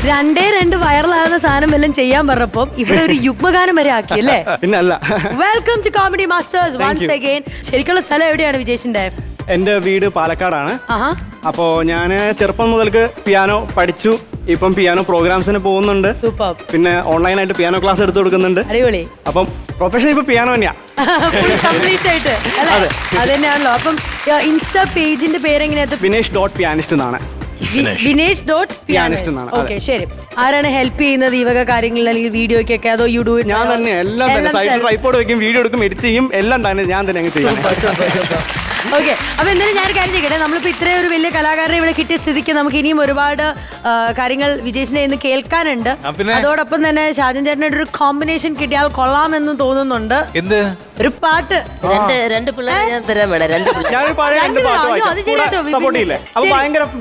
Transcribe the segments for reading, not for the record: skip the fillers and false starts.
രണ്ട് വൈറലാകുന്ന സാധനം എല്ലാം ചെയ്യാൻ പറഞ്ഞപ്പോ ഇവിടെ ഒരു യുഗ്മഗാനം വരെ ആക്കി അല്ലേ? പിന്നല്ല. Welcome to Comedy Masters once again. ശരിക്കുള്ള സ്ഥലം എവിടെയാണ് വിജേഷിന്റെ? എന്റെ വീട് പാലക്കാടാണ്. അപ്പോ ഞാൻ ചെറുപ്പം മുതൽക്ക് പിയാനോ പഠിച്ചു. ഇപ്പം പിയാനോ പ്രോഗ്രാംസിന് പോകുന്നുണ്ട്. പിന്നെ ഓൺലൈനായിട്ട് പിയാനോ ക്ലാസ് എടുത്തു കൊടുക്കുന്നുണ്ട്. അടിപൊളി. അപ്പം പ്രൊഫഷൻ ഇപ്പൊ പിയാനോ തന്നെയാ. അത് തന്നെയാണല്ലോ. അപ്പം ഇൻസ്റ്റാ പേജിന്റെ പേരെങ്ങനെയാ? vinesh.pianist എന്നാണ്. vinesh.pianist എന്നാണ്. ഓക്കെ, ശരി. ആരാണ് ഹെൽപ്പ് ചെയ്യുന്നത് ഈ വക കാര്യങ്ങളിൽ അല്ലെങ്കിൽ വീഡിയോക്കൊക്കെ? അതോ യു ഡു ഇറ്റ്? ഞാൻ തന്നെ എല്ലാം തന്നെ. സൈഡിൽ ട്രൈപോഡ് വെക്കും, വീഡിയോ എടുക്കും, എഡിറ്റ് ചെയ്യും, എല്ലാം തന്നെ ഞാൻ തന്നെ അങ്ങ് ചെയ്യും. ഓക്കെ, അപ്പൊ എന്തായാലും ഞാൻ കാര്യം ചെയ്യട്ടെ. നമ്മളിപ്പോ ഇത്രയും ഒരു വലിയ കലാകാരനെ ഇവിടെ കിട്ടിയ സ്ഥിതിക്ക് നമുക്ക് ഇനിയും ഒരുപാട് കാര്യങ്ങൾ വിജേഷിനെ ഇന്ന് കേൾക്കാനുണ്ട്. അതോടൊപ്പം തന്നെ ഷാജൻ ചേട്ടനായിട്ട് ഒരു കോമ്പിനേഷൻ കിട്ടിയാൽ കൊള്ളാമെന്ന് തോന്നുന്നുണ്ട്. എന്ത് ഒരു പാട്ട്? രണ്ട് പിള്ളേരെ ഞാൻ തരാൻ വേണം. സപ്പോർട്ട് ചെയ്യില്ലേ? അപ്പൊ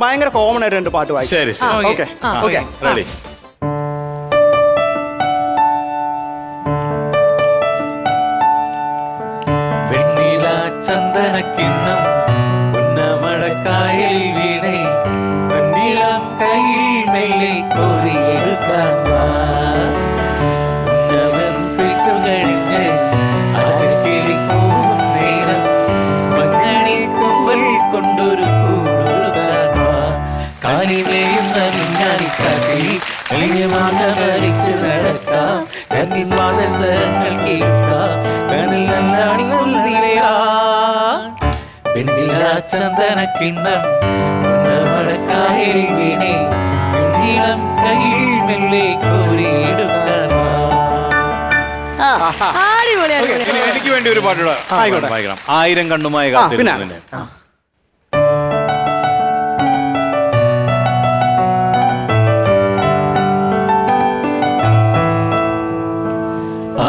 ഭയങ്കര കോമൺ ആയിട്ട് രണ്ട് പാട്ട് വായിക്കും. ശരി, ഓക്കെ ഓക്കെ, റെഡി. ചന്ദനക്കിണ്ണം ഉന്നമടക്കായൽ വീണേ നീളം കയ്യിൽ മെല്ലെ കോരിയെടുക്കാൻ കഴിഞ്ഞ് അതിർക്കിളിക്കൂടും നേരം മഞ്ഞണി കൊമ്പൽ കൊണ്ടൊരു കൂടുകാൻ കാലിലേയുന്ന മിന്നാരിക്കാട്ടിൽ മാങ്ങ മരിച്ചു നടക്കാം. കണ്ണിൻ മാനസരങ്ങൾ കേൾക്കാം. കണ്ണിൽ നല്ലാണി മുന്നിലേറാ പെണ്ണില ചന്ദനക്കിണ്ണം മടക്കായൽ വീണേ നീളം കയ്യിൽ മെല്ലെ കോരിയെടുക്കാൻ. എനിക്ക് വേണ്ടി ഒരു പാട്ടുകൂടെ വായിക്കണം. ആയിരം കണ്ണുമായി കാത്തിരുന്നതിന്.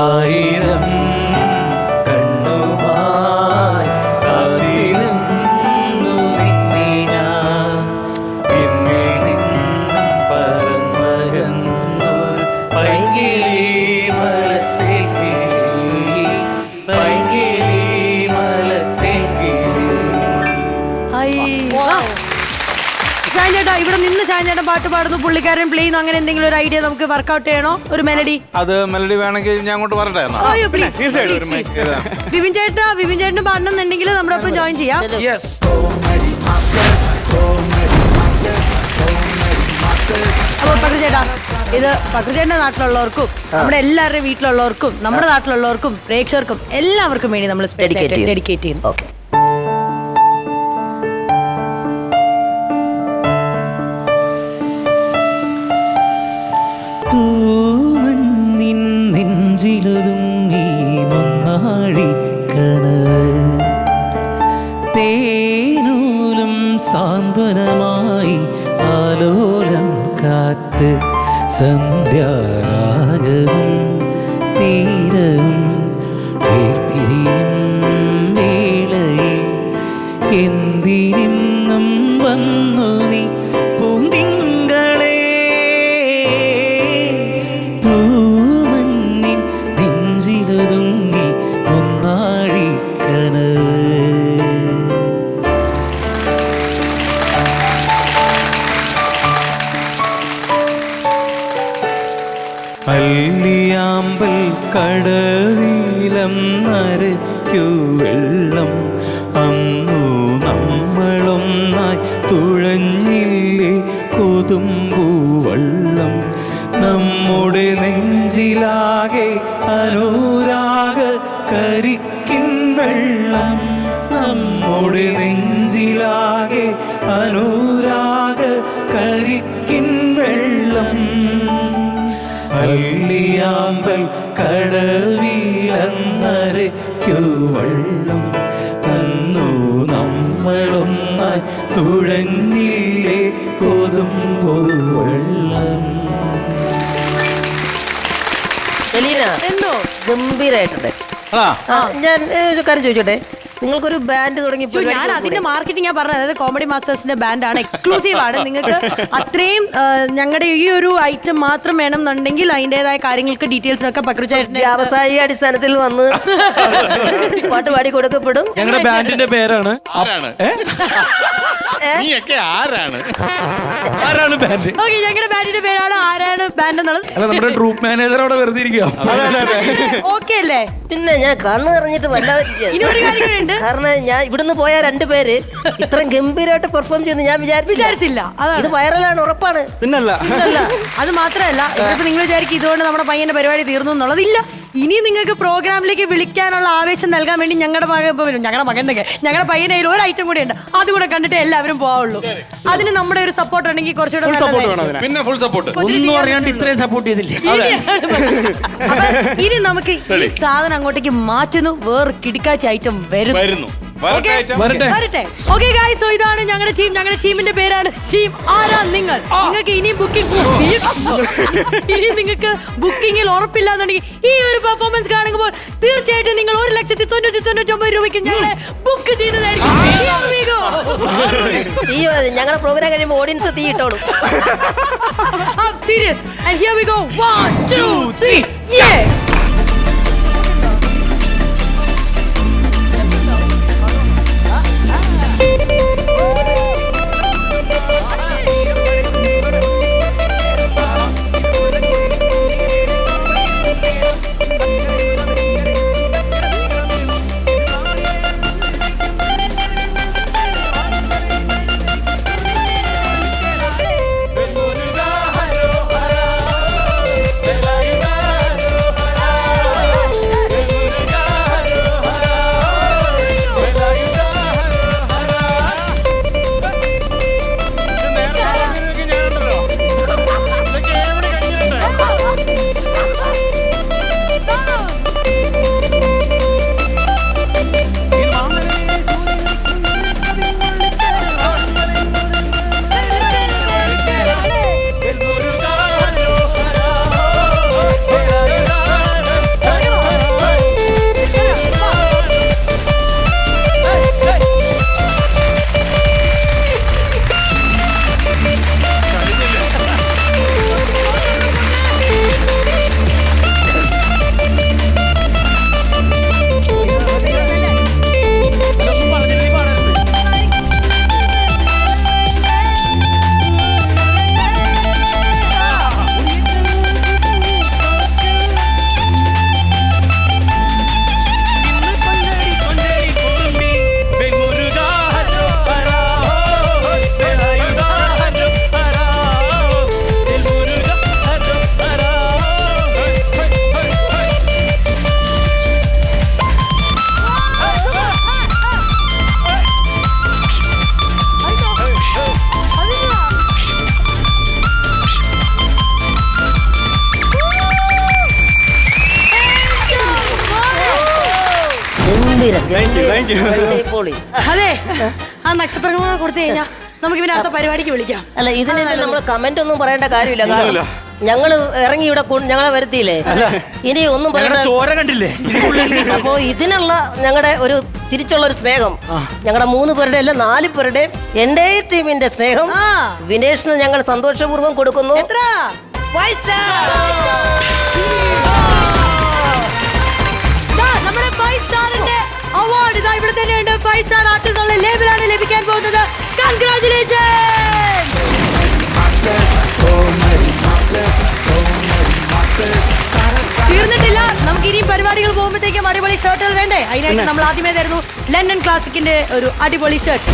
ആയിരം കണ്ണുമായി കാത്തിരുന്നു നിന്നെ ഞാൻ. എന്നിൽ നിന്നും പറന്നകന്നൊരു പൈകിളി മലത്തേക്ക്, പൈകിളി മലത്തേക്ക്. ചേട്ടാ, ഇവിടെ നിന്ന് ചേട്ടൻ പാട്ട് പാടുന്നു, പുള്ളിക്കാരൻ പ്ലേ ചെയ്യുന്നു, അങ്ങനെ എന്തെങ്കിലും ഒരു ഐഡിയ നമുക്ക് വർക്ക്ഔട്ട് ചെയ്യണോ? ഒരു മെലഡി? അത് മെലഡി വേണമെങ്കിൽ ഞാൻ അങ്ങോട്ട് പറട്ടെ. വിപിൻ ചേട്ടന് പാടണമെന്നുണ്ടെങ്കിൽ നമ്മുടെ ഒപ്പം ജോയിൻ ചെയ്യാം. അപ്പൊ പക്രുചേട്ടാ, ഇത് പക്രുചേട്ടന്റെ നാട്ടിലുള്ളവർക്കും നമ്മുടെ എല്ലാവരുടെയും വീട്ടിലുള്ളവർക്കും നമ്മുടെ നാട്ടിലുള്ളവർക്കും പ്രേക്ഷകർക്കും എല്ലാവർക്കും വേണ്ടി നമ്മൾ ഡെഡിക്കേറ്റ് ചെയ്യുന്നു. ഓക്കെ. നെഞ്ചിലൊതുങ്ങി മൊന്നാഴി കനവ് തേനൂലും സാന്ത്വനമായി ആലോലം കാറ്റ് സന്ധ്യാരാഗവും തീരവും വേർപിരിയും വേളയിൽ എന്തിനും വന്നു നീ പൂന്തിങ്കളെ. തൂമഞ്ഞിൻ നെഞ്ചിലൊതുങ്ങി ഒന്നാഴി കനവ്. അല്ലിയാമ്പൽ കടവിലം നരയ്ക്കു വെള്ളം അന്നു നമ്മളൊന്നായി തുഴഞ്ഞില്ലേ കൊതുമ്പൂവള്ളം. നമ്മുടെ നെഞ്ചിലാകെ അനുരാഗ കരിക്കിൻ വെള്ളം. നമ്മുടെ നെഞ്ചിലാകെ അനുരാഗ കരിക്കിൻ വെള്ളം. അല്ലിയാമ്പൽ കടവിലന്നരയ്ക്കു വള്ളം അന്നു നമ്മളൊന്നായി തുഴഞ്ഞില്ലേ കൊതുമ്പോ വെള്ളം. എന്തോ ഗംഭീരായിട്ടുണ്ട്. ഞാൻ ഒരു കാര്യം ചോദിച്ചോട്ടെ, നിങ്ങൾക്കൊരു ബാൻഡ് തുടങ്ങി? ഞാൻ അതിന്റെ മാർക്കറ്റിംഗ് പറഞ്ഞത്. അതായത് കോമഡി മാസ്റ്റേഴ്സിന്റെ ബാൻഡാണ്, എക്സ്ക്ലൂസീവ് ആണ്. നിങ്ങൾക്ക് അത്രയും ഞങ്ങളുടെ ഈ ഒരു ഐറ്റം മാത്രം വേണം എന്നുണ്ടെങ്കിൽ അതിന്റേതായ കാര്യങ്ങൾക്ക് ഡീറ്റെയിൽസിനൊക്കെ പക്രുചേട്ടന്റെ വ്യാവസായിക അടിസ്ഥാനത്തിൽ വന്ന് പാട്ട് പാടി കൊടുക്കപ്പെടും. ഞങ്ങളുടെ ബാൻഡിന്റെ പേരാണ് നീയൊക്കെ ആരാണ്? ആരാണ് ബാൻഡ്? ഓക്കെ, ഞങ്ങളുടെ ബാൻഡിന്റെ പേരാണ് ആരാണ് ബാൻഡ് എന്നുള്ളത്. അല്ല, നമ്മുടെ ട്രൂപ്പ് മാനേജർ അവിടെ വെറുതെ ഇരിക്കുക. ഓക്കെ അല്ലേ? പിന്നെ ഞാൻ കണ്ണ് നിറഞ്ഞിട്ട് വല്ലാതെ ഇനി ഒരു കാര്യം കൂടെ ഉണ്ട്. കാരണം ഞാൻ ഇവിടുന്ന് പോയ രണ്ടുപേര് ഇത്രയും ഗംഭീരമായിട്ട് പെർഫോം ചെയ്യുന്നു ഞാൻ വിചാരിച്ചില്ല. ഇത് അതാണ്. വൈറലാണ്, ഉറപ്പാണ്. പിന്നല്ല. അത് മാത്രമല്ല, ഇപ്പൊ നിങ്ങൾ വിചാരിക്കും ഇതുകൊണ്ട് നമ്മുടെ പയ്യന്റെ പരിപാടി തീർന്നു എന്നുള്ളതില്ല. ഇനി നിങ്ങൾക്ക് പ്രോഗ്രാമിലേക്ക് വിളിക്കാനുള്ള ആവേശം നൽകാൻ വേണ്ടി ഞങ്ങളുടെ ഞങ്ങളുടെ പയ്യന്റെ കയ്യിൽ ഒരു ഐറ്റം കൂടെ ഉണ്ട്. അതുകൂടെ കണ്ടിട്ട് എല്ലാവരും പോവുള്ളൂ. അതിന് നമ്മുടെ ഒരു സപ്പോർട്ട് ഉണ്ടെങ്കിൽ കുറച്ചുകൂടെ നല്ലതായിരിക്കും. പിന്നെ ഫുൾ സപ്പോർട്ട്. ഒന്നും അറിയാണ്ട് ഇത്രയും സപ്പോർട്ട് ചെയ്തില്ലേ? അപ്പൊ ഇനി നമുക്ക് ഈ സാധനം അങ്ങോട്ടേക്ക് മാറ്റുന്നു. വേറെ കിടക്കാച്ച ഐറ്റം വരുന്നു. വരട്ടെ. ഓക്കെ ഗൈസ്, സോ ഇതാണ് ഞങ്ങളുടെ ടീം. ഞങ്ങളുടെ ടീമിന്റെ പേരാണ് ടീം ആരാ നിങ്ങൾ. നിങ്ങൾക്ക് ഇനി നിങ്ങൾക്ക് ബുക്കിംഗിൽ ഉറപ്പില്ല എന്നുണ്ടെങ്കിൽ ഈ ഒരു പെർഫോമൻസ് കാണുമ്പോൾ തീർച്ചയായിട്ടും നിങ്ങൾ 1,99,99 രൂപയ്ക്ക് ഞങ്ങളെ ബുക്ക് ചെയ്തതായിരിക്കും. ഞങ്ങളുടെ പ്രോഗ്രാം കഴിയുമ്പോൾ ഓഡിയൻസ് തീ ഇട്ടോളൂ. Serious. And here we go. 1 2 3 yeah. അതെ, ആ നക്ഷത്രങ്ങളോട് കൊടുത്തു കഴിഞ്ഞാ നമുക്ക് പിന്നെ അടുത്ത പരിപാടിക്ക് വിളിക്കാം. അല്ല, ഇതിന് നമ്മൾ കമന്റ് ഒന്നും പറയേണ്ട കാര്യമില്ല. കാരണം ഞങ്ങള് ഇറങ്ങി ഇവിടെ ഞങ്ങളെ വരുത്തിയില്ലേ, ഇനി ഒന്നും പറയണ്ട. ചോര കണ്ടില്ലേ? അപ്പോ ഇതിനുള്ള ഞങ്ങളുടെ ഒരു തിരിച്ചുള്ള ഒരു സ്നേഹം, ഞങ്ങളുടെ 3 പേരുടെ അല്ല 4 പേരുടെ എന്റെ ടീമിന്റെ സ്നേഹം വിനേഷിന് ഞങ്ങൾ സന്തോഷപൂർവ്വം കൊടുക്കുന്നു. എത്ര? 5 star. നമ്മുടെ 5 സ്റ്റാറിന്റെ അവാർഡ് ഇതാ ഇവിടെ തന്നെയുണ്ട്. 5 സ്റ്റാർ ആർട്ടിസ്റ്റ് എന്നുള്ള ലേബിളാണ് ലഭിക്കാൻ പോകുന്നത്. കൺഗ്രാറ്റുലേഷൻ. തീർന്നിട്ടില്ല, നമുക്ക് ഇനിയും പരിപാടികൾ പോകുമ്പോഴത്തേക്കും അടിപൊളി ഷർട്ടുകൾ വേണ്ടേ? അതിനായിട്ട് നമ്മൾ ആദ്യമേ തരുന്നു ലണ്ടൻ ക്ലാസിക്കിന്റെ ഒരു അടിപൊളി ഷർട്ട്.